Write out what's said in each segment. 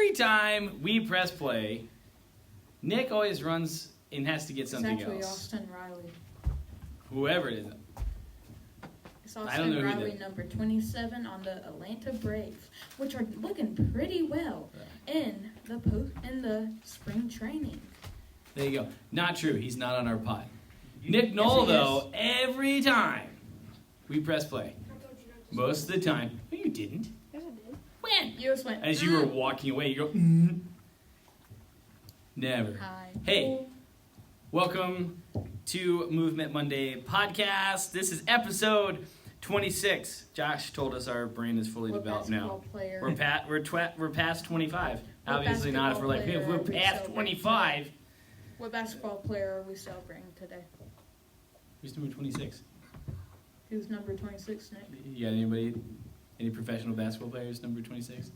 every time we press play, Nick always runs and has to get something It's actually else. Austin Riley. Whoever it is. It's I don't know Austin who Riley, that- number 27 on the Atlanta Braves, which are looking pretty well in the spring training. There you go. Not true. He's not on our pod. Nick Knoll, he though, every time we press play, most of the time. No, you didn't. Yes, I did. When? You just went, As you were walking away, you go, Never. Hi. Hey, welcome to Movement Monday podcast. This is episode 26. Josh told us our brain is fully What developed basketball now. player? We're past 25. What Obviously not if we're like, basketball if we're player are we past celebrating 25. What basketball player are we celebrating today? Who's number 26? Who's number 26, Nick? You got anybody? Any professional basketball players number 26?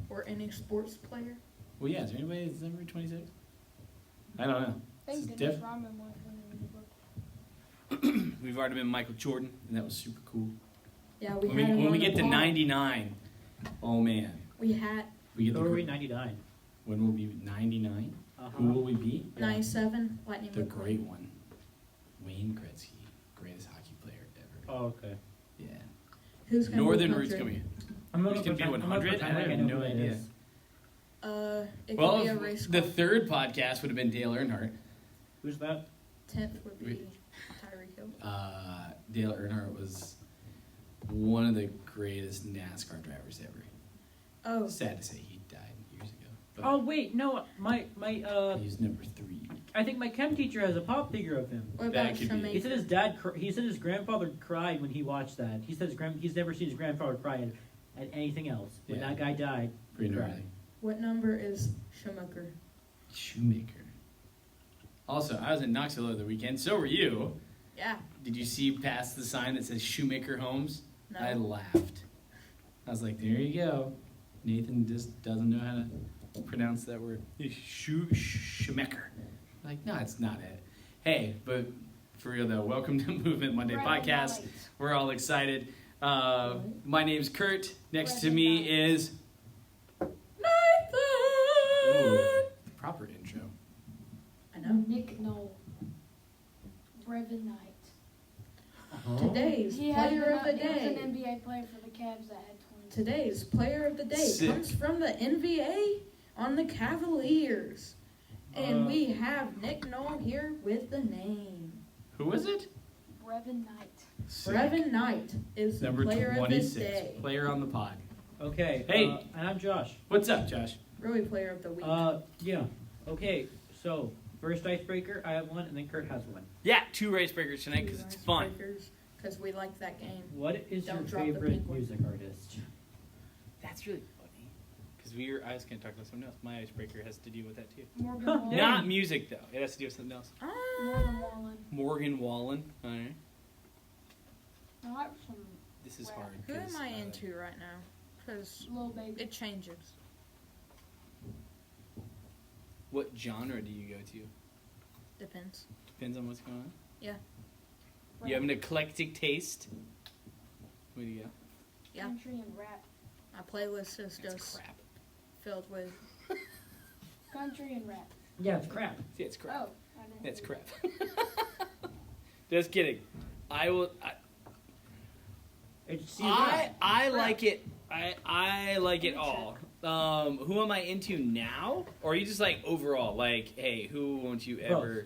Or any sports player? Well, yeah. Is there anybody that's number 26? I don't know. I This is think Dennis different. Rodman was one in the book. We've already been Michael Jordan, and that was super cool. Yeah, we When had him we on get the to pod. 99, oh man, We had we get Who are we? the 99. when will we be 99? Uh-huh. Who will we be? 97, Lightning The McQueen. great one, Wayne Gretzky, greatest hockey player ever. Oh, okay. Yeah, Who's gonna Northern be Roots 100? coming. I'm Who's gonna be 100? I have no idea. It Well, could be a race the car. third podcast would have been Dale Earnhardt. Who's that? 10th would be Wait. Tyreek Hill. Dale Earnhardt was one of the greatest NASCAR drivers ever. Oh, Sad to say he died years ago. But Oh wait, no, my he's number 3. I think my chem teacher has a pop figure of him. what that about could be- He said Shoemaker? his dad. He said his grandfather cried when he watched that. He said he's never seen his grandfather cry at anything else. When Yeah. that guy died, Pretty he cried. gnarly. What number is Schumacher? Shoemaker. Also, I was in Knoxville the weekend. So were you. Yeah. Did you see past the sign that says Shoemaker Homes? No. I laughed. I was like, there you go. Nathan just doesn't know how to pronounce that word. Shoemaker. I'm like, no, it's not it. Hey, but for real though, welcome to Movement Monday Red podcast. light. We're all excited. My name's Kurt. Next to me is Nathan! proper intro. I know. Nick Knoll. Brevin Knight. Today's player of the He was day. an NBA player for the Cavs that had 20. Today's player of the day Sick. comes from the NBA on the Cavaliers. And we have Nick Knoll here with the name. Who was it? Brevin Knight. Brevin Knight is the Number player of the 26. day. Player on the pod. Okay. Hey. And I'm Josh. What's up, Josh? Really player of the week. Yeah. Okay. So first icebreaker, I have one, and then Kurt has one. Yeah, 2 race breakers tonight because it's fun. Because we like that game. What is Don't your drop the favorite pink one. music artist? That's really funny. Because I was going to talk about something else. My icebreaker has to do with that too. Morgan Huh, Wallen. yeah. Not music, though. It has to do with something else. Morgan Wallen. Morgan Wallen. All right. I like some This is Wow. hard. Who 'cause, am I into right now? Because Lil Baby. it changes. What genre do you go to? Depends. Depends on what's going on. Yeah. You have an eclectic taste. Where do you go? Yeah. Country and rap. My playlist is That's just crap. filled with. Country and rap. Yeah, it's crap. See, it's crap. Oh, I didn't That's do crap. Just kidding. I will. It's I like it. I like it all. Who am I into now? Or are you just like overall? Like, hey, who won't you ever?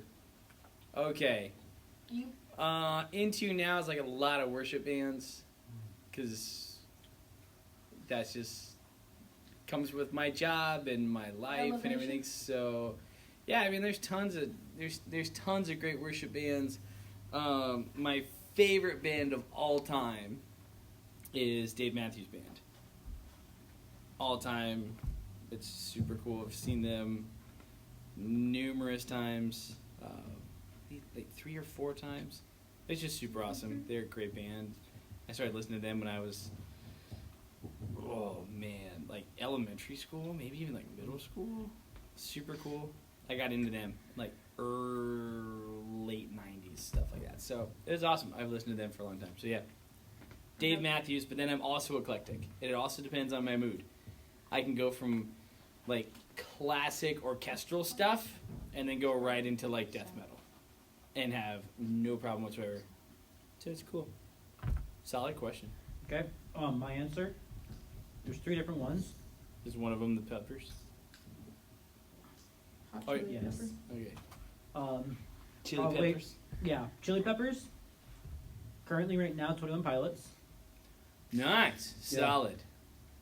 Okay. You. Into now is like a lot of worship bands, because that's just comes with my job and my life and Elevation. everything. So, yeah, I mean, there's tons of great worship bands. My favorite band of all time is Dave Matthews Band. All time, it's super cool. I've seen them numerous times, like 3 or 4 times. It's just super awesome. They're a great band. I started listening to them when I was, like elementary school, maybe even like middle school. Super cool. I got into them like late 90s, stuff like that. So it was awesome. I've listened to them for a long time. So yeah, Dave Matthews, but then I'm also eclectic. It also depends on my mood. I can go from like classic orchestral stuff and then go right into like death metal and have no problem whatsoever. So it's cool. Solid question. Okay. My answer. There's 3 different ones. Is one of them the Peppers? Hot Oh, chili yes. pepper. Okay. Chili Oh, wait. Peppers. Yeah, Chili Peppers. Currently, right now, 21 Pilots. Nice. Yeah. Solid.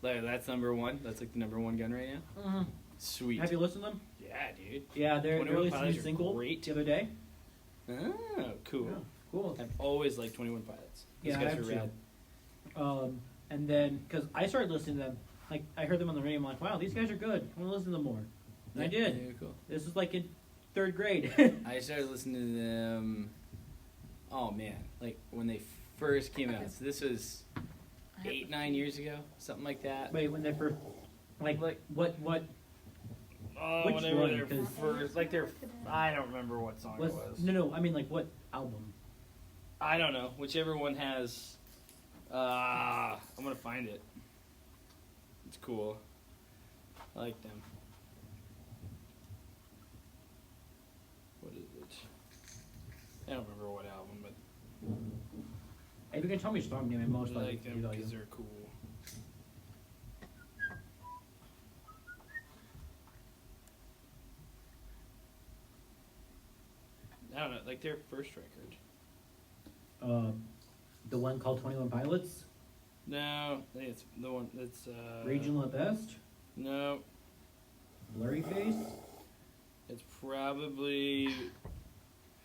Like, that's number one. That's like the number one gun right now. Sweet. Have you listened to them? Yeah, dude. Yeah, they're 21 releasing a Pilots new are single great. the other day. Oh, cool. Yeah, cool. I've always liked 21 Pilots. These Yeah, I guys have are too. rad. And then, because I started listening to them, like, I heard them on the radio, I'm like, wow, these guys are good. I want to listen to them more. And I did. Yeah, cool. This was like in 3rd grade. I started listening to them. Oh man, like when they first came out. So this was I have 8-9 years ago, something like that. Wait, when they first, like what Oh, Which whatever one? their 'Cause- first, like their, I don't remember what song was, it was. no, I mean, like, what album? I don't know. Whichever one has. I'm gonna find it. It's cool. I like them. What is it? I don't remember what album, but If you can tell me your song name, I'm most I likely like to them tell you. because they're cool. I don't know, like their first record. The one called 21 Pilots? No, I think it's the one that's Regional at Best? No, Blurry Face? it's probably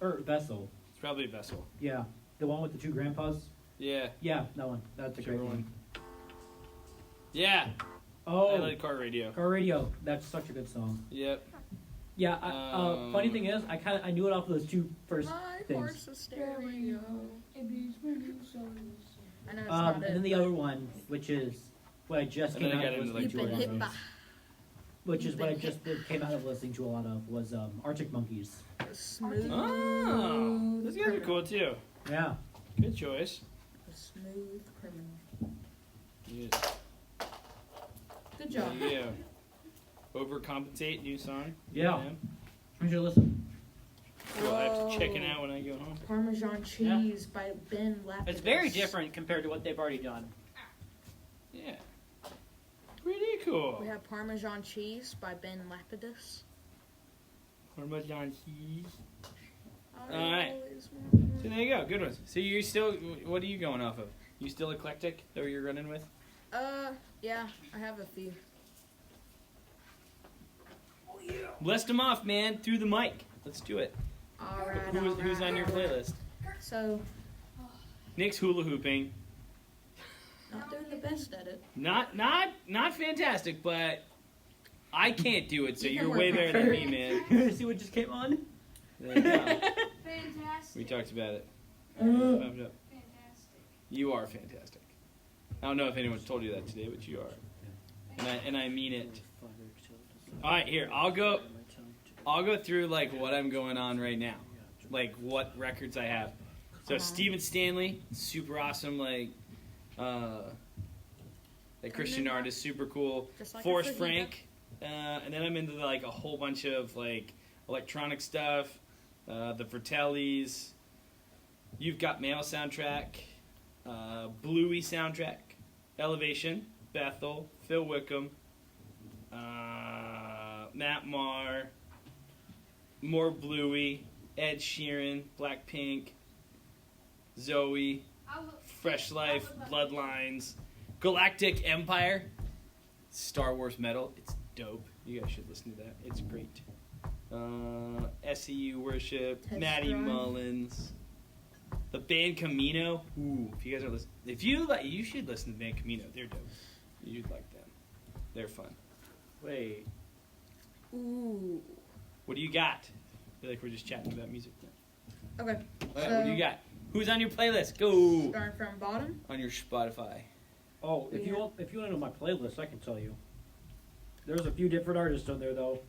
Vessel. Vessel. Yeah. The one with the 2 grandpas? Yeah, Yeah, that one. That's a great whichever one. yeah. Oh, I like Car Radio. Car Radio. That's such a good song. Yep. Yeah. Funny thing is, I knew it off of those 2 first My things. horse is stereo. It beats me so I know it's not And it, then the but other one, which is what I just And came then I out got of into, listening like, to a You've been lot hit of. by Which is You've what I been just came out of listening to a lot of was Arctic Monkeys. a smooth. Oh, those guys are criminal. cool too. Yeah. Good choice. A smooth criminal. Yes. Good job. Yeah. Overcompensate, new song. Yeah. You should listen. Cool. I have to Whoa. check it out when I go home. Parmesan cheese by Ben Lapidus. It's very different compared to what they've already done. Yeah. Pretty cool. We have Parmesan cheese by Ben Lapidus. Parmesan cheese. I Alright. always want So there you go. Good ones. So you're still, what are you going off of? You still eclectic? That what you're running with? Yeah, I have a few. List them off, man. Through the mic. Let's do it. Alright. Who's on your playlist? So, Nick's hula hooping. not doing the best at it. Not fantastic, but I can't do it, so You can you're work way on better it. than me, man. You see what just came on? There you go. fantastic. We talked about it. Uh. Thumbs up. Fantastic. You are fantastic. I don't know if anyone's told you that today, but you are, and I mean it. All right, here I'll go through like what I'm going on right now, like what records I have. So Steven Stanley, super awesome, like Christian artist, super cool. Just like a Forrest fajita. Frank, and then I'm into like a whole bunch of like electronic stuff, the Fratellis. You've Got Mail soundtrack, Bluey soundtrack, Elevation, Bethel, Phil Wickham, Matt Maher, more Bluey, Ed Sheeran, Blackpink, Zoe, Fresh Life, Bloodlines, Galactic Empire, Star Wars Metal. It's dope. You guys should listen to that. It's great. SEU Worship, Test Maddie Drive. Mullins, the band Camino. Ooh, if you guys are listening, if you like, you should listen to the band Camino. They're dope. You'd like them. They're fun. Wait. Ooh. What do you got? I feel like we're just chatting about music now. Okay. What do you got? Who's on your playlist? Go Starting from bottom. on your Spotify. Oh, if you Yeah. want to know my playlist, I can tell you. There's a few different artists on there though.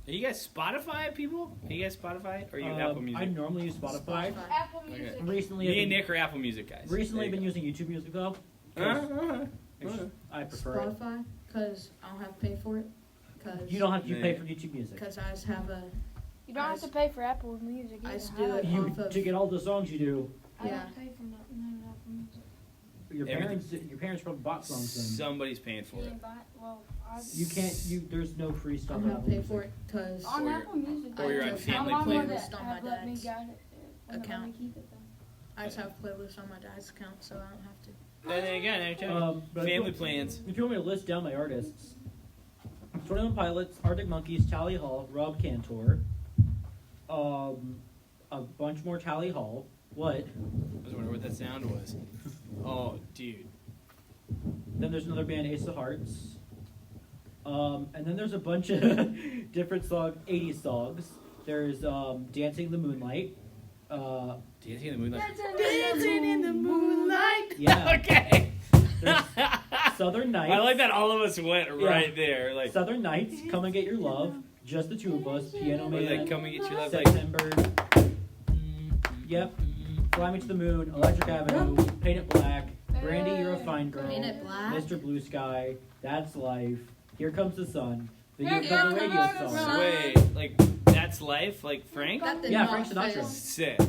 Are you guys Spotify people? Are you guys Spotify? Or are you Apple Music? I normally use Spotify. Apple Okay. Music. Recently, Me I've and been, Nick are Apple Music guys. recently I've There been you using YouTube Music though. go. Uh-huh. It's just- I prefer it. Spotify. Because I don't have to pay for it. Cause You don't have to Yeah. pay for YouTube Music. Because I just have a. You don't have to pay for Apple Music either. I just do it You off of. to get all the songs you do. I Yeah. don't pay for none of Apple Music. Your parents probably bought songs then. Somebody's paying for You it. ain't buy- well, I- You can't. There's no free stuff. I'm on gonna Apple pay Music. for it because On Or you're- Apple Music. or you're I on just family have a plan. playlist on my have let me dad's guide it. Let me account. keep it though. I just have a playlist on my dad's account, so I don't have to. Then again, I tell you, But family plans. If you want me to list down my artists, 21 Pilots, Arctic Monkeys, Tally Hall, Rob Cantor, a bunch more Tally Hall. What? I was wondering what that sound was. Oh, dude. Then there's another band, Ace of Hearts. And then there's a bunch of different 80s songs. There's Dancing in the Moonlight. Dancing in the Moonlight. Dancing in the moonlight. Yeah. Okay. There's Southern Nights. I like that all of us went right there. Like, Southern Nights, Come and Get Your Love, Just the Two of Us, Piano what is that? Man, Come and get your love. Like, September, yep, Fly Me to the Moon, Electric Avenue, Paint It Black, Brandy, You're a Fine Girl, Paint It Black? Mr. Blue Sky, That's Life, Here Comes the Sun, the Here You Comes the comes Radio the Song. sun. wait, like that's life. Like Frank. That did Yeah, not Frank Sinatra. fail. Sick.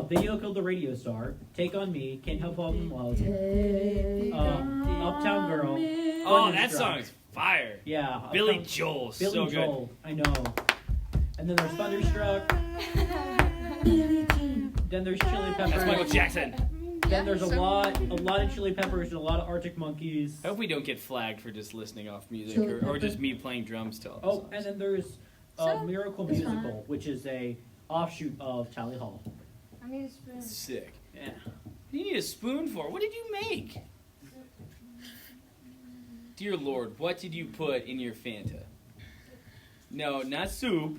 Video Killed the Radio Star, Take on Me, Can't Help Falling in Love, Uptown Girl, Oh, that Thunderstruck. song's fire. Yeah, Billy Uptown- Joel, Billy so Joel, I know. And then there's Thunderstruck, then there's Chili good. Peppers. That's Michael Jackson. Then there's a lot of Chili Peppers and a lot of Arctic Monkeys. I hope we don't get flagged for just listening off music Chili or just Pepper. me playing drums to all the Oh, songs. and then there's So, Miracle it's Musical, fine. which is a offshoot of Tally Hall. I need a spoon. Sick. Yeah. What do you need a spoon for? What did you make? Dear Lord, what did you put in your Fanta? No, not soup.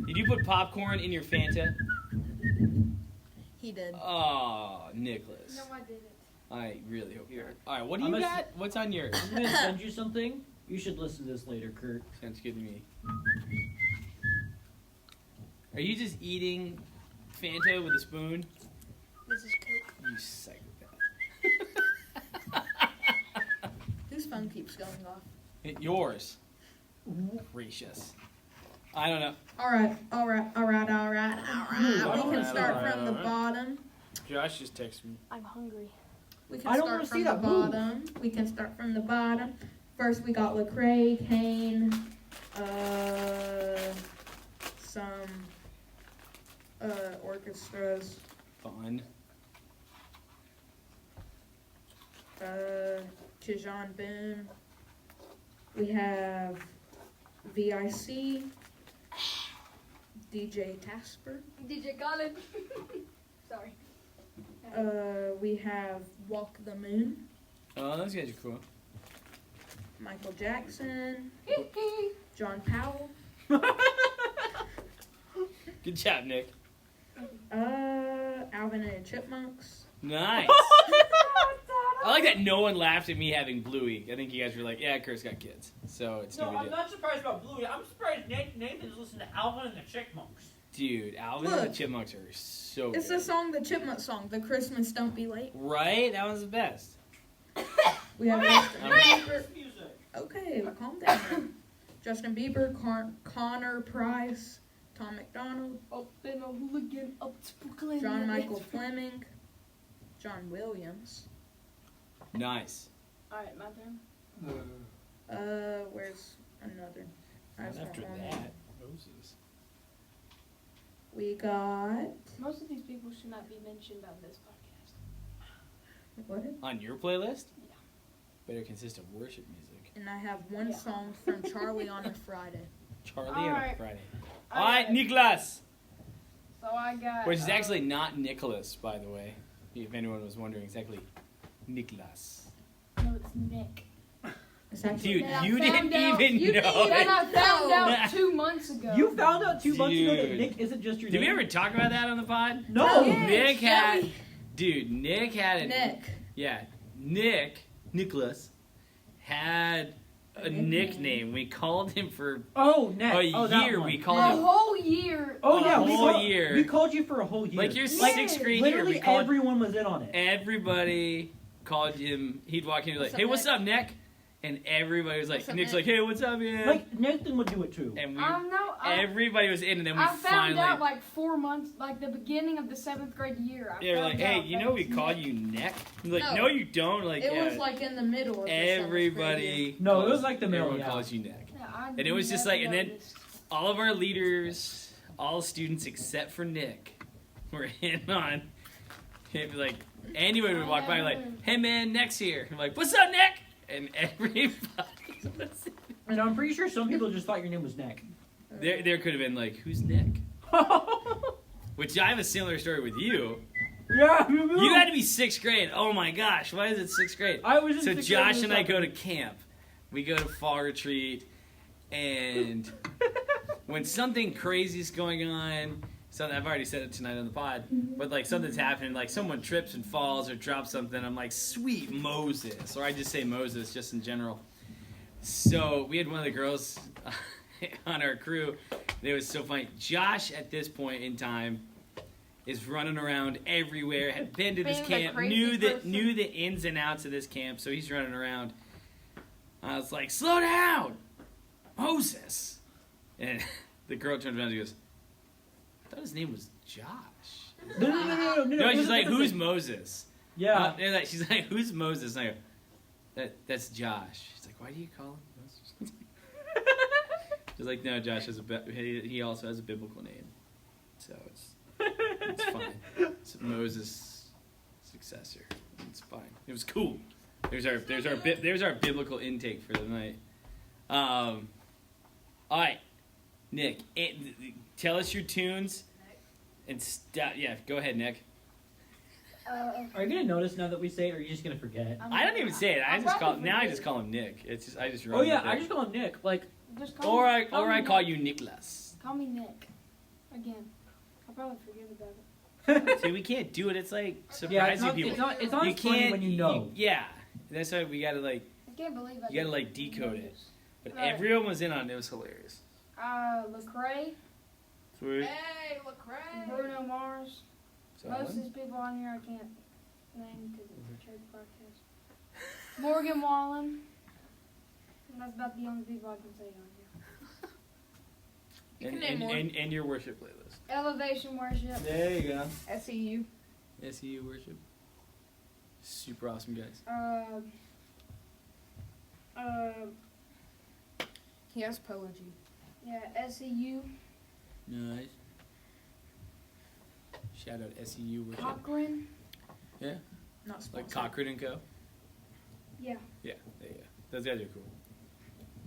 Did you put popcorn in your Fanta? He did. Oh, Nicholas. No, I didn't. I really hope you're. All right, what do I'm you a- got? What's on yours? I'm gonna send you something. You should listen to this later, Kurt. Sounds good to me. Are you just eating Fanta with a spoon? This is Coke. You psychopath. Whose phone keeps going off? Yours. Gracious. I don't know. Alright. We can start alright, from the alright. bottom. Josh just texted me. I'm hungry. We I can don't start wanna from see the that move. bottom. We can start from the bottom. First we got Lecrae, Kane, some orchestras, Fun. Tijan Boone. We have VIC, DJ Tasper. DJ Colin. Sorry. We have Walk the Moon, Oh, those guys are cool. Michael Jackson, John Powell, Good job, Nick. Alvin and the Chipmunks. Nice. I like that no one laughed at me having Bluey. I think you guys were like, yeah, Kurt's got kids. So it's no big deal. not surprised about Bluey. I'm surprised Nathan's listening to Alvin and the Chipmunks. Dude, Alvin and Look. the Chipmunks are so It's good. the song, the Chipmunk song, the Christmas Don't Be Late. Right? That one's the best. We have Justin Bieber. Music. Okay, calm down. Justin Bieber, Connor Price, Tom McDonald, Up in a hooligan, up to Brooklyn. John Michael Fleming, John Williams. Nice. Alright, my turn. Where's another? I just After want one. that, Moses. We got Most of these people should not be mentioned on this podcast. what? On your playlist? Yeah. Better consist of worship music. And I have one Yeah. song from Charlie on a Friday. Charlie on a Alright. Friday. I Alright, got- Nicholas! So I got. Which is actually not Nicholas, by the way. If anyone was wondering, exactly Nicholas. No, it's Nick. It's actually Dude, Yeah, I you found didn't out- even you know. didn't Then even- I found No. out 2 months ago. You found out 2 months ago that Dude. Nick isn't just your Did we name? ever talk about that on the pod? No. Yes, Nick had, Joey. dude, Nick had a, Nick. yeah, Nicholas had a nickname. We called him for Oh, Nick. a Oh, that year. one. We A called him whole year. Oh, a yeah. whole year. We called you for a whole year. like your Nick. sixth grade year. Literally We called everyone was in on it. everybody. Called him. He'd walk in and be like, "Hey, what's up, Nick?" and everybody was like, What's up, Nick's Nick? like, hey, what's up, man? Like Nathan would do it too. and we, No, everybody was in, and then we I found finally, out like 4 months, like the beginning of the 7th grade year. yeah, we're like, found hey, out you that know we it's call Nick. you Nick? He's like, No. no, you don't. Like, It yeah, was like in the middle of the seventh grade year. everybody. No, it calls- was like the middle, Everyone yeah. calls you Nick. Yeah, I And it was just like- and then- noticed. All of our leaders, all students except for Nick, were in on him. Like anyone would walk by, like, hey man, Nick's here. I'm like, what's up, Nick? And everybody was. And I'm pretty sure some people just thought your name was Nick. There could have been like, who's Nick? Which I have a similar story with you. Yeah, You had to be 6th grade. Oh my gosh, why is it 6th grade? I was in So sixth grade Josh when and this I go to happened. camp. We go to fall retreat, and when something crazy is going on, something I've already said it tonight on the pod, but like something's happening, like someone trips and falls or drops something, I'm like, sweet Moses, or I just say Moses just in general. So we had one of the girls on our crew. It was so funny. Josh at this point in time is running around everywhere. Had been to this Being the camp, crazy person. knew the ins and outs of this camp. So he's running around. I was like, "Slow down, Moses!" And the girl turned around and goes, "I thought his name was Josh." No, No, she's like, who's "Who's Moses?" Yeah. They're like, she's like, "Who's Moses?" And I go, "That's Josh." She's like, "Why do you call him Moses?" She's like, "No, Josh has he also has a biblical name, so it's fine. It's Moses' successor. It's fine. It was cool. There's our biblical intake for the night. All right, Nick, tell us your tunes and stop. Yeah, go ahead, Nick. Are you gonna notice now that we say it, or are you just gonna forget? I don't even say it. I I'll just call probably now. I forget just it. call him Nick. It's just I just. Oh run yeah, with I it. just call him Nick. Like, Just call Or me, I me call Nick. you Nicholas. Call me Nick. Again. I'll probably forget about it. See, we can't do it. It's like yeah, it's surprising not, people. it's not you as funny can't when you know. yeah, that's why we gotta like. I can't believe I You gotta, didn't like, decode know it. this. But Right. everyone was in on it. It was hilarious. Lecrae, Sweet. Hey, Lecrae. Bruno Mars. So, Most of these people on here I can't name because it's a church podcast. Morgan Wallen. And that's about the only people I can say on here. You can and, name and, more. and your worship playlist. Elevation Worship. There you go. SEU. SEU worship. Super awesome guys. He has Poetry. Yeah, SEU. Nice. Shout out SEU worship. Cochran. Not sponsored. Like Cochran and Co. Yeah. Yeah, there you go. Those guys are cool.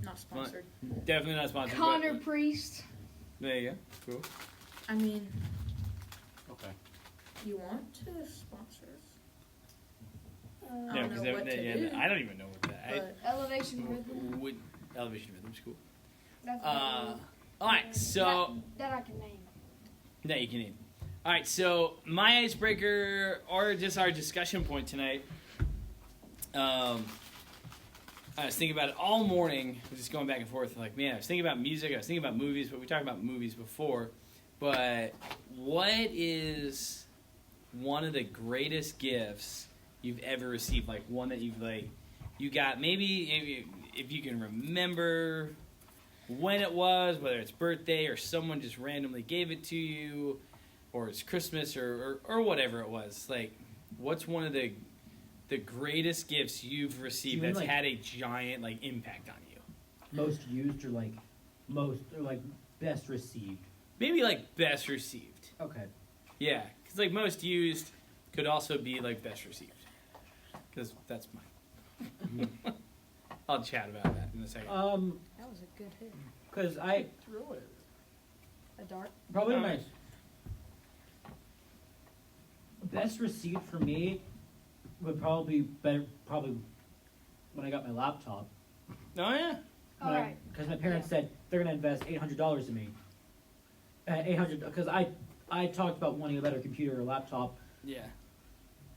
Not sponsored. Definitely not sponsored. Connor but Priest. there you go. Cool. I mean, Okay. you want to sponsor us? I No, don't because know what to do. I don't even know what that. But Elevation Rhythm. Would Elevation Rhythm's cool. That's All right, so that I can name. that you can name. All right, so my icebreaker, or just our discussion point tonight. I was thinking about it all morning, just going back and forth. Like, man, I was thinking about music, I was thinking about movies, but we talked about movies before. But what is one of the greatest gifts you've ever received? Like one that you've you got maybe if you can remember when it was, whether it's birthday or someone just randomly gave it to you, or it's Christmas or whatever it was. Like, what's one of the greatest gifts you've received You mean, that's like- had a giant impact on you? Most used or like best received. Maybe best received. Okay. Yeah, because most used could also be best received. Because that's mine. I'll chat about that in a second. that was a good hit. Because I A dart. probably my Alright. best received for me would probably be probably when I got my laptop. Oh yeah. All right. Because my parents said they're gonna invest $800 in me. $800 because I talked about wanting a better computer or laptop Yeah.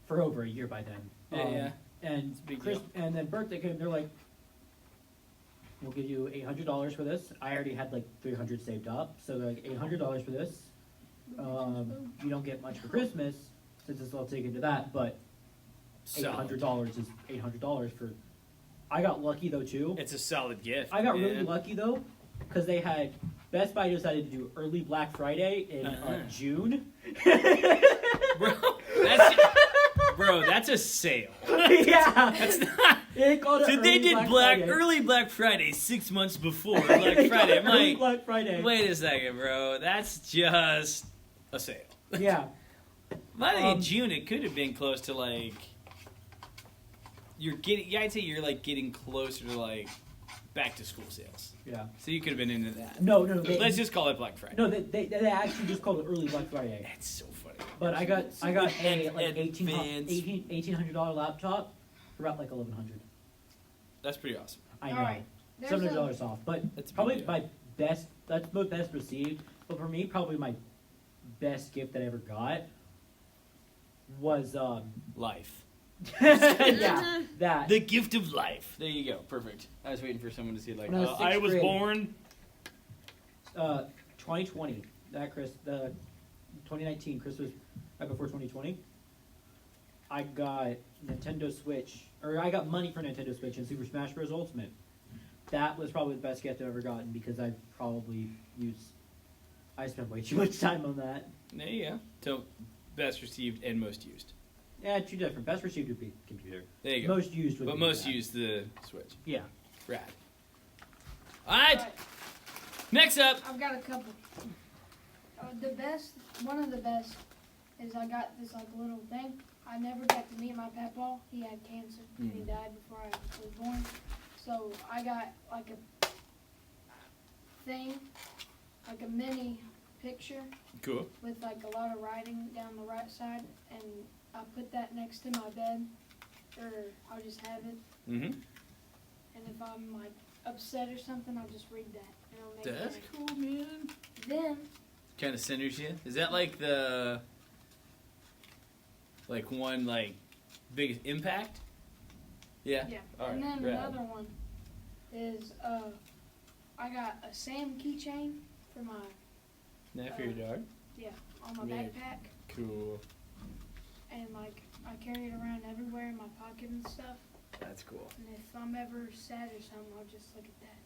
for over a year by then. Yeah. And It's a big Chris deal. and then birthday came. They're like, "We'll give you $800 for this." I already had $300 saved up, so they're like $800 for this. You don't get much for Christmas since it's all taken to that, but Solid. $800 is $800 for I got lucky though too. It's a solid gift. I got man. really lucky though, because they had Best Buy decided to do early Black Friday in June. Bro, that's a sale. Yeah, That's not. they called it So they early did Friday. early Black Friday 6 months before Black They called Friday. it I'm early like, Black Friday. wait a second, bro. That's just a sale. Yeah, But I think in June it could have been close to like. You're getting. Yeah, I'd say you're like getting closer to like back to school sales. yeah. So you could have been into that. No. Let's just call it Black Friday. No, they actually just called it early Black Friday. That's so funny. But I got a like Advance. $1,800 laptop for about like $1,100. That's pretty awesome. I know, Alright, there's $700 off. But That's a big probably deal. my best. That's both best received. But for me, probably my best gift that I ever got was Life. yeah, that. The gift of life. There you go. Perfect. I was waiting for someone to see like, When I was I sixth was grade. born. 2020. The 2019 Christmas right before 2020. I got Nintendo Switch, or I got money for Nintendo Switch and Super Smash Bros. Ultimate. That was probably the best gift I've ever gotten because I spent way too much time on that. There you go. So, best received and most used. Yeah, two different. Best received would be computer. There you go. Most used would But be most that. used the Switch. Yeah. Rad. Alright. Alright, Next up. I've got a couple. One of the best, is I got this like little thing. I never got to meet my papa. He had cancer and he died before I was born. So I got like a thing, like a mini picture Cool. with like a lot of writing down the right side, and I put that next to my bed, or I'll just have it. Mm-hmm. And if I'm like upset or something, I'll just read that. And it'll make me That's happy. cool, man. Then Kind of centers you. Is that like the one biggest impact? Yeah. yeah, Alright, and then rad. another one is I got a Sam keychain for my That for your dog. on my Yeah. backpack, Cool. and like I carry it around everywhere in my pocket and stuff. That's cool. And if I'm ever sad or something, I'll just look at that.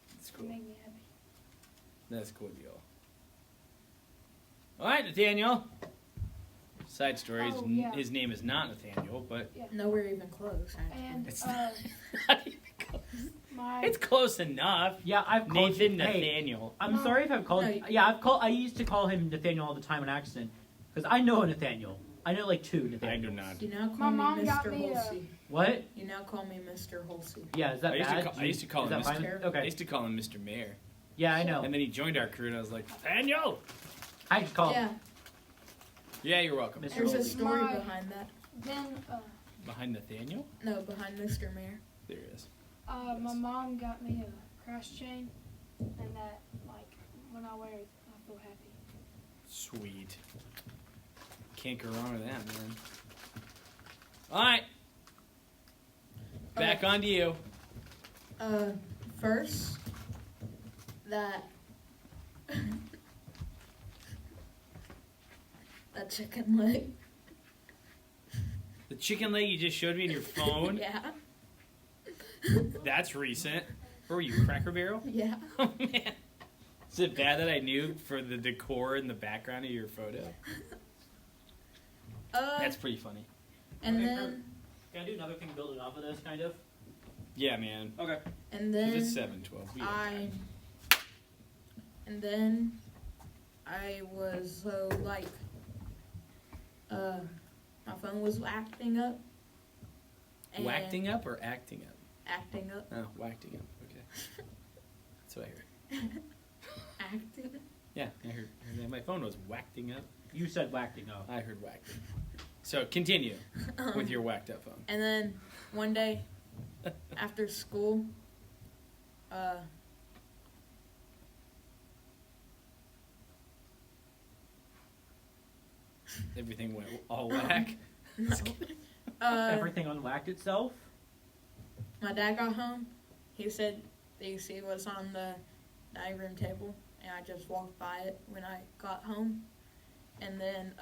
That's It'll cool. make me happy. That's a cool deal. All right, Nathaniel. Side stories. Oh, yeah. His name is not Nathaniel, but Nowhere even close. actually. And it's not even close. my It's close enough. Yeah, I've called Nathan hey, Nathaniel. I'm No. sorry if I've called. No, you- Yeah, I used to call him Nathaniel all the time on accident because I know a Nathaniel. I know like two Nathaniels. I do not. You now My call me mom got Mr. me a- Halsey. What? You now call me Mr. Halsey. Yeah, is that I used, bad? to call, I used to call Is him that fine? Mr. I Okay. used to call him Mr. Mayor. Yeah, I know. And then he joined our crew, and I was like, Nathaniel. I just call him Yeah, Yeah, you're welcome. Mr. there's a Halsey. story My- behind that. then Behind Nathaniel? No, behind Mr. Mayor. There it is. my mom got me a crash chain, and that like when I wear it, I feel happy. Sweet. Can't go wrong with that, man. All right. Back onto you. First, that that chicken leg. The chicken leg you just showed me in your phone. Yeah, That's recent. Where were you, Cracker Barrel? yeah. Oh, man. Is it bad that I knew for the decor in the background of your photo? That's pretty funny. And then, Can I do another thing building off of this, kind of? Yeah, man. Okay. and 'Cause then it's 7:12. We got time. and then I was so like, my phone was acting up. And Whacking up or acting up? Acting up. Oh, whacking up. Okay. That's what I heard. Acting. Yeah, I heard that. My phone was whacking up. You said whacking up. I heard whacking. So continue with your whacked up phone. And then one day after school, Everything went all whack. no, Everything unwhacked itself. my dad got home. He said, "Do you see what's on the dining room table?" And I just walked by it when I got home. And then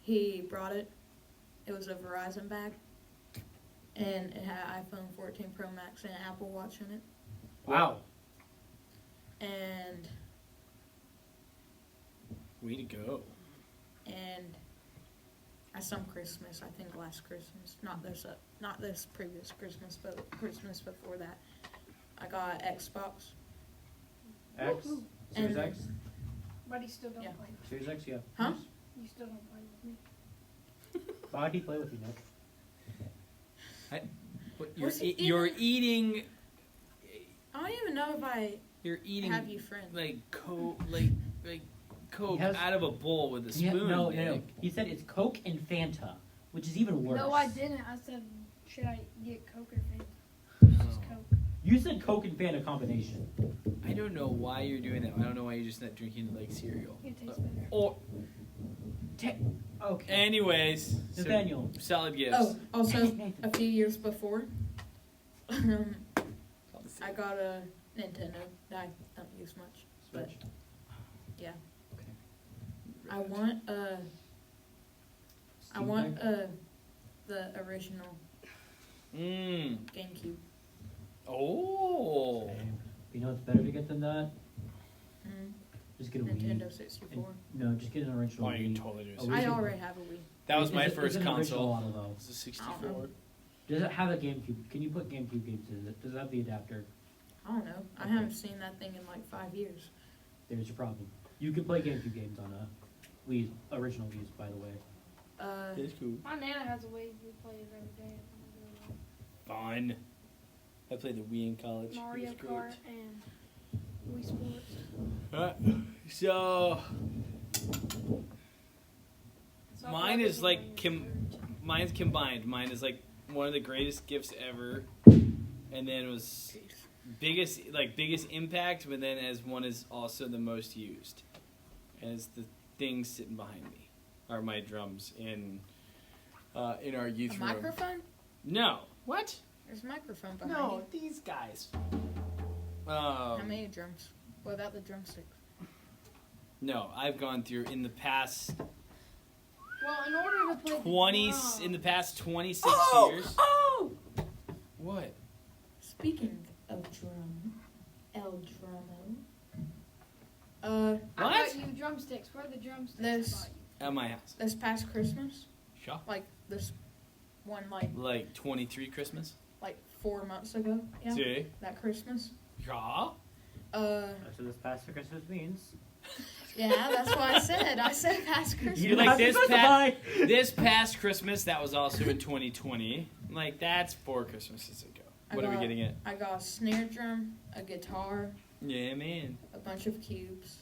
he brought it. It was a Verizon bag. and it had iPhone 14 Pro Max and an Apple Watch in it. Wow. And Way to go. some Christmas, I think last Christmas, not this previous Christmas, but Christmas before that, I got Xbox. X? Woohoo. Series And- X? But he still don't Yeah. play. Series X, yeah. Huh? You still don't play with me. Why'd he play with you, Nick? What, Was he you're even- eating. I don't even know if I You're eating have you friends. like Coke He has- out of a bowl with a Yeah, spoon. no. Nick. He said it's Coke and Fanta, which is even worse. No, I didn't. I said, should I get Coke or Fanta? Just Oh. Coke. You said Coke and Fanta combination. I don't know why you're doing that. I don't know why you're just not drinking like cereal. It tastes better. Or Okay. anyways, Nathaniel. so, solid gifts. Oh, also Nathan. a few years before, I got a Nintendo that I don't use much. But Switch. yeah, Okay. I want I Steam want Deck? the original Mm. GameCube. Oh. Same. You know what's better to get than that? Mm, Just get a Nintendo Wii. 64. No, just get an original Oh, you can Wii. totally do A it. Wii. I Original- already have a Wii. That was Is my it- first is it an original console. model, though? It was a 64. Does it have a GameCube? Can you put GameCube games in it? Does it have the adapter? I don't know. I Okay. haven't seen that thing in like 5 years. There's your problem. You can play GameCube games on a Wii, original Wii's, by the way. That's cool. My Nana has a Wii. We play it every day. Fun. I played the Wii in college. Mario It was great. Kart and Wii Sports. So So Mine I is play like Wii mine's combined. Mine is like one of the greatest gifts ever, and then was biggest impact, but then as one is also the most used. As the thing sitting behind me are my drums in our a youth room. microphone? No. What? There's a microphone behind No, you. these guys. How many drums? What about the drumsticks? No, I've gone through in the past Well, in order to play 20 the drum, in the past 26 years. Oh! What? Speaking of drum, El Drummo. I What? got you drumsticks. Where are the drumsticks? This- I bought you? At my house. This past Christmas, Sure. like this one, Like 23 Christmas. like 4 months ago. Yeah, See? that Christmas. Yeah. That's what this past Christmas means. Yeah, that's what I said. I said past Christmas. You like have to this specify. This past Christmas, that was also in 2020. Like that's 4 Christmases ago. What are we getting at? I got a snare drum, a guitar, Yeah, man. a bunch of cubes.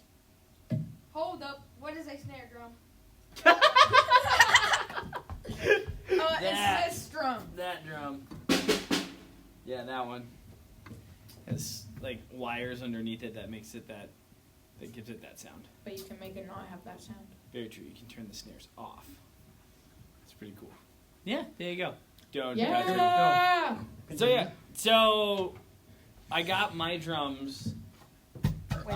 Hold up. What is a snare drum? That. It's this drum. That drum. Yeah, that one. Has like wires underneath it that makes it that gives it that sound. But you can make it not have that sound. Very true. You can turn the snares off. It's pretty cool. Yeah, there you go. Don't Yeah! So yeah, so I got my drums when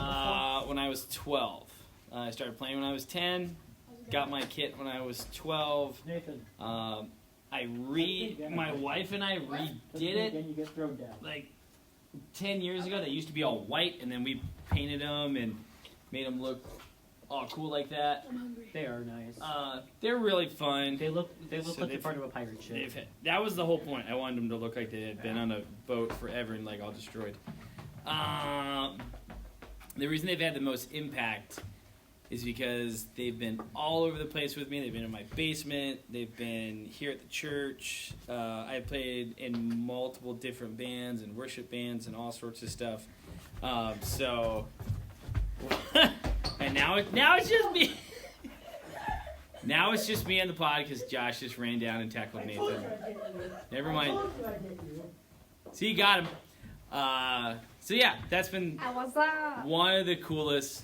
I was 12. I started playing when I was 10. Got my kit when I was 12. Nathan. My wife and I redid it Again, you get thrown down. like 10 years ago. They used to be all white, and then we painted them and made them look all cool like that. I'm hungry. They are nice. They're really fun. They look So like they're they've- part of a pirate ship. That was the whole point. I wanted them to look like they had been on a boat forever and like all destroyed. The reason they've had the most impact is because they've been all over the place with me. They've been in my basement. They've been here at the church. I played in multiple different bands and worship bands and all sorts of stuff. And now it's just me. Now it's just me on the pod because Josh just ran down and tackled Nathan. Never mind. See, you got him. So yeah, that's been What's up? one of the coolest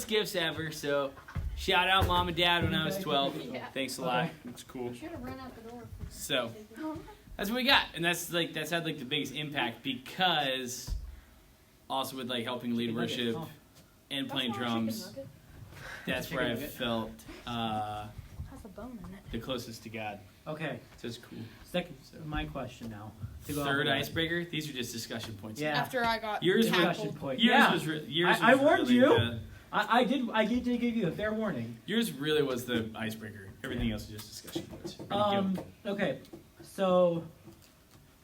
gifts ever. So shout out mom and dad when I was 12. Yeah. Thanks a lot. It's cool. You should have run out the door. So that's what we got, and that's had like the biggest impact because also with like helping lead worship and playing drums. That's where I felt Has a bone in it. the closest to God. Okay, So it's cool. second, So- my question now. To go Third off of icebreaker. These are just discussion points. Yeah. After I got Yours Discussion tackled. point. Yours Yeah, was yours. I was warned really you. I did give you a fair warning. Yours really was the icebreaker. Everything else is just discussion points. Ready, go. Okay, so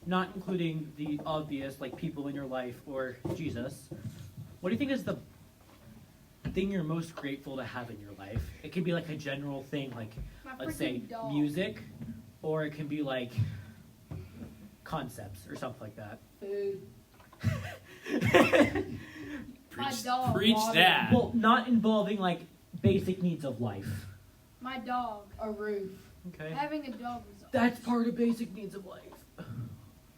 not including the obvious, like people in your life or Jesus, what do you think is the thing you're most grateful to have in your life? It could be like a general thing, like My let's say freaking dog. music, or it can be like concepts or something like that. Food. My Preach, dog. preach Water. that. Well, not involving like basic needs of life. My dog. A roof. Okay. Having a dog is That's part of basic needs of life.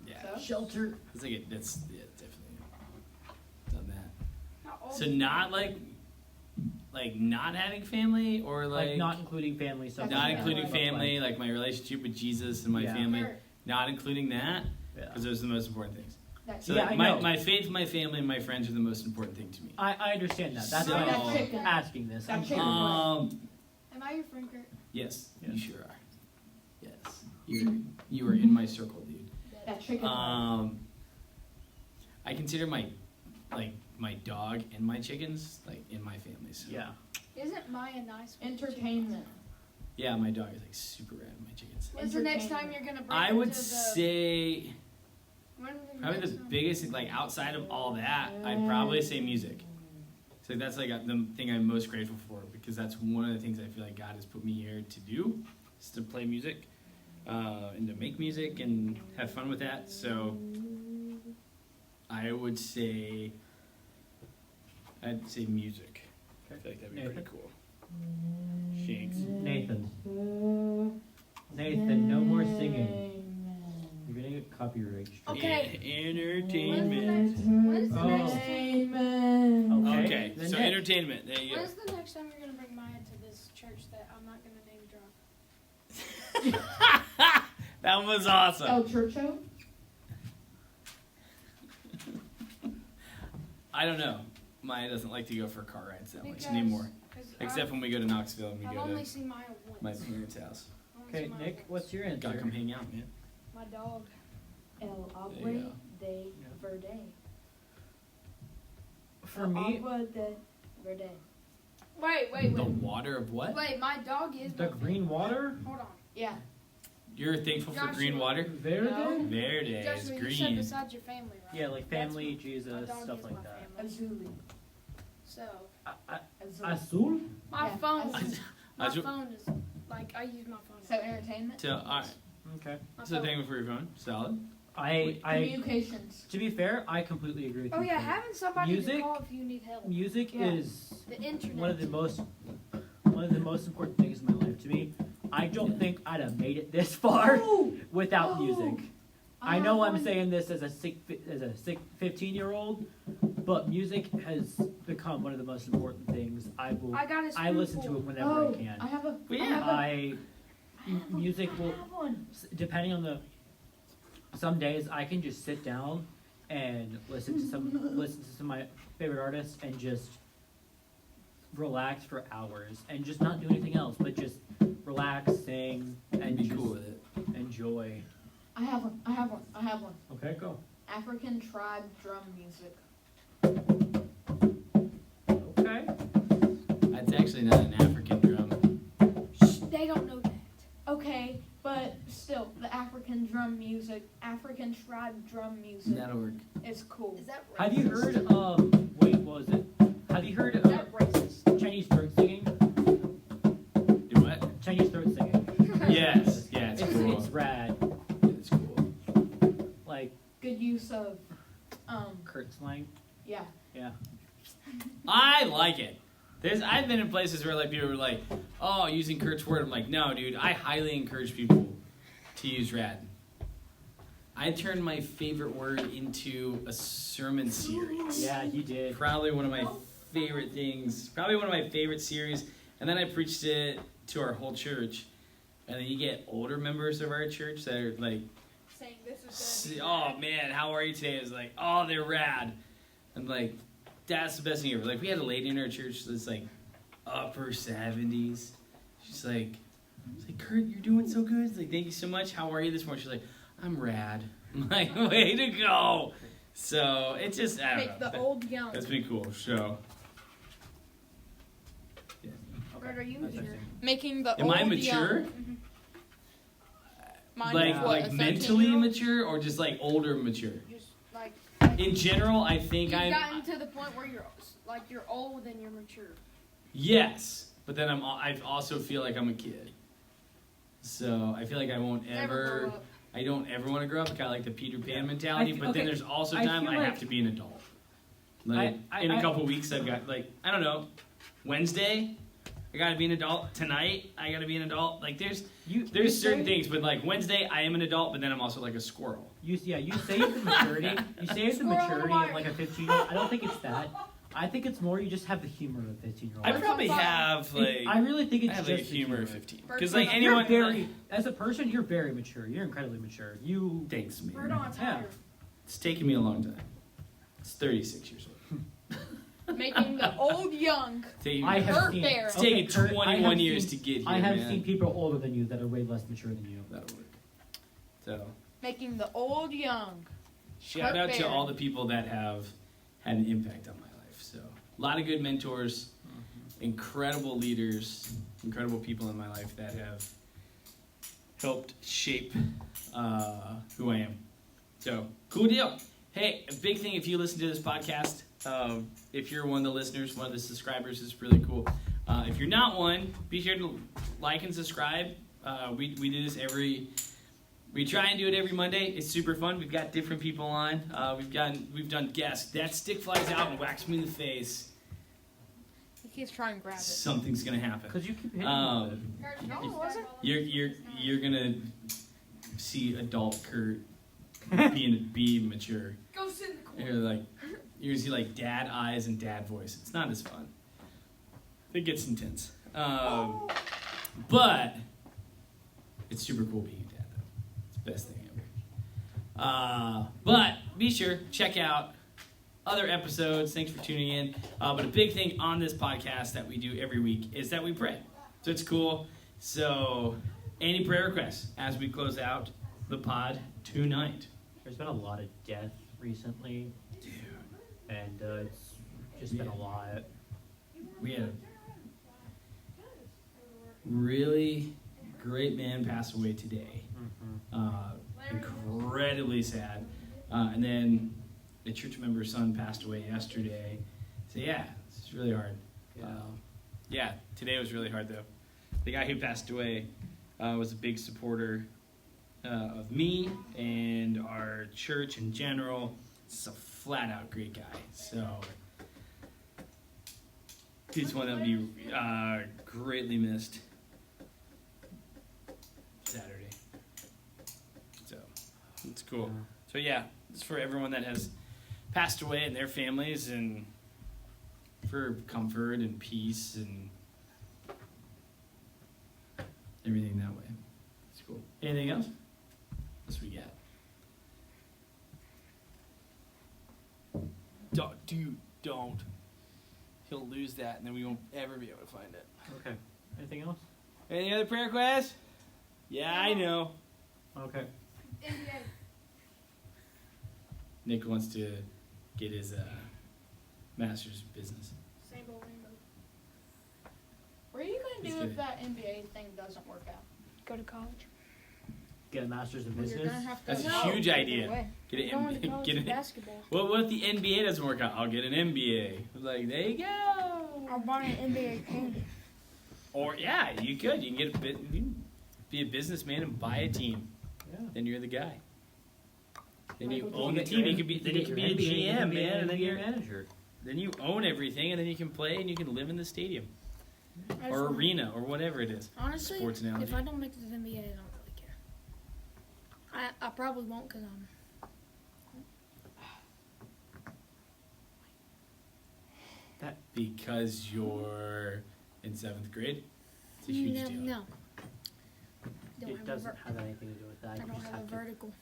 Yeah, So? Shelter. it's like that's definitely done that. How old So is not like not having family or Like not including family, stuff not like that. including Stuff family, like my relationship with Jesus and my Yeah. family, her? not including that, Yeah. because those are the most important things. That's So Yeah, like, I my, know. my faith, my family, and my friends are the most important thing to me. I understand that. That's So- why That I'm chicken. asking this. That I'm chicken. Am I your friend, Kurt? Yes, Yeah. you sure are. Yes, you are in my circle, dude. that chicken. I consider my dog and my chickens like in my family. So Yeah. Isn't Maya nice? with the Entertainment. yeah, my dog is like super rad. My chickens. chicken? When's the next time you're gonna bring I her would to the? say When's probably next the time? biggest like outside of all that, I'd probably say music. So that's like the thing I'm most grateful for because that's one of the things I feel like God has put me here to do, is to play music, and to make music and have fun with that. So I would say, I'd say music. I feel like that'd be pretty Nathan? cool. Shanks. Nathan, no more singing. You're gonna get copyright strike. Okay. Entertainment. When's the Oh. next? Entertainment. Okay, then so Nick. entertainment. There you go. When's the next time you're gonna bring Maya to this church that I'm not gonna name drop? That was awesome. El Churcho. I don't know. Maya doesn't like to go for car rides that much Because- anymore. 'cause Except when we go to Knoxville and we I've go only to seen Maya once. my parents' house. I've only Okay, seen Maya Nick, once. what's your Gotta come answer? hang out, man. My dog. El There Agua you go. de Verde. For me, Agua de Verde. Wait. The water of what? Wait, my dog is the my green favorite. water. Hold on. Yeah. You're thankful for Joshua. green water? Verde. No. Verde is Joshua, you said green. besides your family, right? Yeah, like That's family, my Jesus, dog stuff is like my that. family. Azuli. So Azul. Azul. my Yeah, phone, Azul. my Azul. phone is like I use my phone. So entertainment. So, alright. Okay. My So phone. thankful for your phone. Solid. I. Communications. To be fair, I completely agree with Oh you. yeah, Kurt. having somebody Music? to call if you need help. Music Yeah. is The internet. one of the most important things in my life to me. I don't think I'd have made it this far Oh, without Oh. music. I know I'm saying this as a sick 15-year-old, but music has become one of the most important things. I got a I listen to it spoonful. whenever I can. I have a. Well, I yeah. have a- I music I will have one. depending on the some days I can just sit down and listen to some of my favorite artists and just relax for hours and just not do anything else but just relax, sing, and Be just cool with it. enjoy. I have one. I have one. I have one. Okay, go. African tribe drum music. Okay. That's actually not an African drum. Shh, they don't know that. Okay, but still, the African drum music, African tribe drum music That'll work. is cool. Is that racist? Have you heard wait, what was it? Have you heard Is that racist? Chinese throat singing? Do what? Chinese throat singing. Yes. Yeah, it's It's, cool. it's rad. It's cool. Like Good use of, Kurt slang. yeah. Yeah. I like it. I've been in places where like people were like, "Oh, using Kurt's word." I'm like, "No, dude. I highly encourage people to use rad." I turned my favorite word into a sermon series. Yeah, you did. Probably one of my favorite things. Probably one of my favorite series. And then I preached it to our whole church. And then you get older members of our church that are like, Saying this is "Oh man, how are you today?" It's like, "Oh, they're rad." I'm like, that's the best thing ever. Like, we had a lady in our church that's like upper 70s. She's like, It's like, Kurt, you're doing so good. It's like, thank you so much. How are you this morning? She's like, I'm rad. I'm like, way to go. So it's just, I don't Make know. the old young. That's been cool. So, Brett, are you That's mature? interesting. Making the am old I mature? young. Mine Like, was what, like a mentally 13-year-old? mature or just like older mature? Just like In general, I think you've I'm. gotten to the point where you're old and you're mature. Yes, but then I also feel like I'm a kid. So I feel like I won't Never ever. grow up. I don't ever want to grow up. Kind of like the Peter Pan mentality. I fe- But then okay, there's also I time feel I like- have to be an adult. Like I- in a I- couple weeks, I've got like I don't know. Wednesday, I got to be an adult. Tonight, I got to be an adult. Like there's You certain say- things, but like Wednesday, I am an adult, but then I'm also like a squirrel. You say the maturity. You say the Squirrel maturity Mark. of like a 15-year-old. I don't think it's that. I think it's more you just have the humor of a 15-year-old. I probably fine. have like I really think it's I have just like a the humor of 15 because Like, like You're anyone. very, as a person, you're very mature. You're incredibly mature. You Thanks, man. Bird on Yeah. tire. It's taken me a long time. It's 36 years old. Making the old young. Taking, I have Kurt seen. Bear. it's Okay, taken Kurt, I 21 have years seen- to get here, I have man. seen people older than you that are way less mature than you. That'll work. So, Making the old young. shout Kurt out to Bear. all the people that have had an impact on my life. So, a lot of good mentors, incredible leaders, incredible people in my life that have helped shape who I am. So, cool deal. Hey, a big thing if you listen to this podcast, if you're one of the listeners, one of the subscribers, is really cool. If you're not one, be sure to like and subscribe. We do this we try and do it every Monday. It's super fun. We've got different people on. We've done guests. That stick flies out and whacks me in the face. He keeps trying to grab it. Something's gonna happen. Because you keep hitting Um, me with it. No, it wasn't. You're gonna see adult Kurt be mature. Go sit in the corner. You're gonna see like dad eyes and dad voice. It's not as fun. It gets intense. But it's super cool being a dad though. It's the best thing ever. But be sure check out other episodes. Thanks for tuning in. But a big thing on this podcast that we do every week is that we pray. So it's cool. So any prayer requests as we close out the pod tonight? There's been a lot of death recently, Dude, and it's just been a lot. we had a really great man pass away today. Incredibly sad. And then a church member's son passed away yesterday. So yeah, it's really hard. Yeah. Yeah, today was really hard though. The guy who passed away was a big supporter of me and our church in general. He's a flat out great guy. So he's one that will be greatly missed Saturday. So it's cool. So yeah, it's for everyone that has passed away and their families, and for comfort and peace and everything that way. It's cool. Anything else? What's we got? Don't. He'll lose that, and then we won't ever be able to find it. Okay. Anything else? Any other prayer requests? Yeah, I know. Okay. NBA. Nick wants to get his master's of business. Same old rainbow. What are you gonna He's do good. if that NBA thing doesn't work out? Go to college. Get a master's in Well, you're business. gonna have to. That's a No. huge idea. Way. Get an Going to MBA. college Get for an. basketball. What if the NBA doesn't work out? I'll get an MBA. Like there you go. I'll buy an NBA team. Or yeah, you could. You can get a bit. You can be a businessman and buy a team. Yeah. Then you're the guy. Then Might you as own well the get team. your You M- could be. Then get you can your be a NBA, GM, man, and then NBA you're. manager. Then you own everything, and then you can play, and you can live in the stadium or arena or whatever it is. Honestly, Sports analogy. if I don't make it to the NBA, I don't really care. I probably won't because I'm. Because you're in 7th grade. It's a huge no, deal. no. Don't It have doesn't have anything to do with that. I You don't just have a have to. vertical.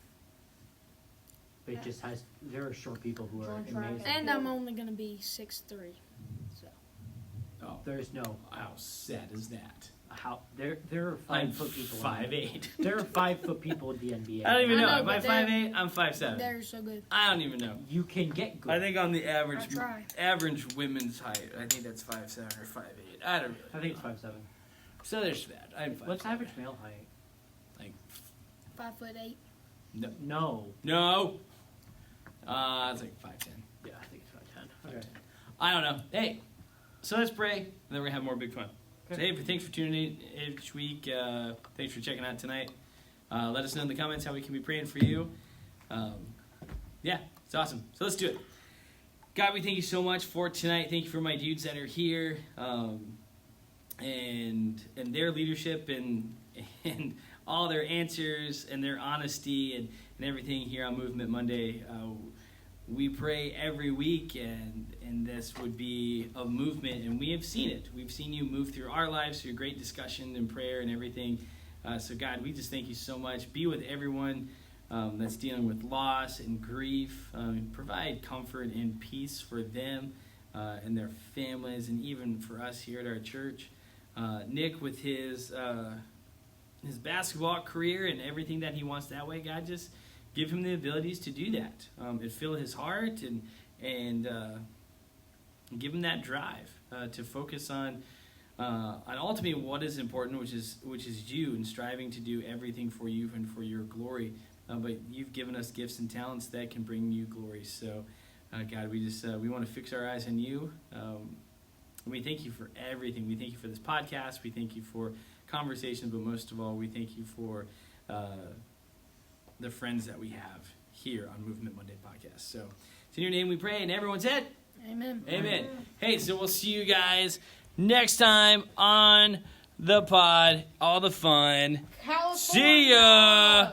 It just has. There are short people who are Join track. amazing. And I'm only gonna be 6'3". So Oh, There's no. how sad is that? How there are I'm 5 foot people. in the- 5'8". There are 5 foot people in the NBA. I don't even I know. know, Am I but they're- 5'8"? I'm 5'7". They're so good. I don't even know. You can get good. I think on the average I try. average women's height, I think that's 5'7" or 5'8". I don't. I think it's 5'7". So there's that. I'm 5'7". What's average male height? 5'8". No. No. It's like 5'10". Yeah, I think it's 5'10". Okay. I don't know. Hey, so let's pray, and then we're gonna have more big fun. So, Okay. hey, thanks for tuning in each week. Thanks for checking out tonight. Let us know in the comments how we can be praying for you. Yeah, it's awesome. So let's do it. God, we thank you so much for tonight. Thank you for my dudes that are here, and their leadership and all their answers and their honesty and everything here on Movement Monday. We pray every week, and this would be a movement, and we have seen it. We've seen you move through our lives through great discussion and prayer and everything. So God, we just thank you so much. Be with everyone that's dealing with loss and grief. Provide comfort and peace for them and their families, and even for us here at our church. Nick, with his basketball career and everything that he wants that way, God, just give him the abilities to do that, and fill his heart and give him that drive to focus on ultimately what is important, which is you, and striving to do everything for you and for your glory. But you've given us gifts and talents that can bring you glory. So, God, we just we want to fix our eyes on you. And we thank you for everything. We thank you for this podcast. We thank you for conversations, but most of all, we thank you for the friends that we have here on Movement Monday Podcast. So it's in your name we pray, and everyone said, Amen. Amen. Hey, so we'll see you guys next time on the pod. All the fun. California. See ya!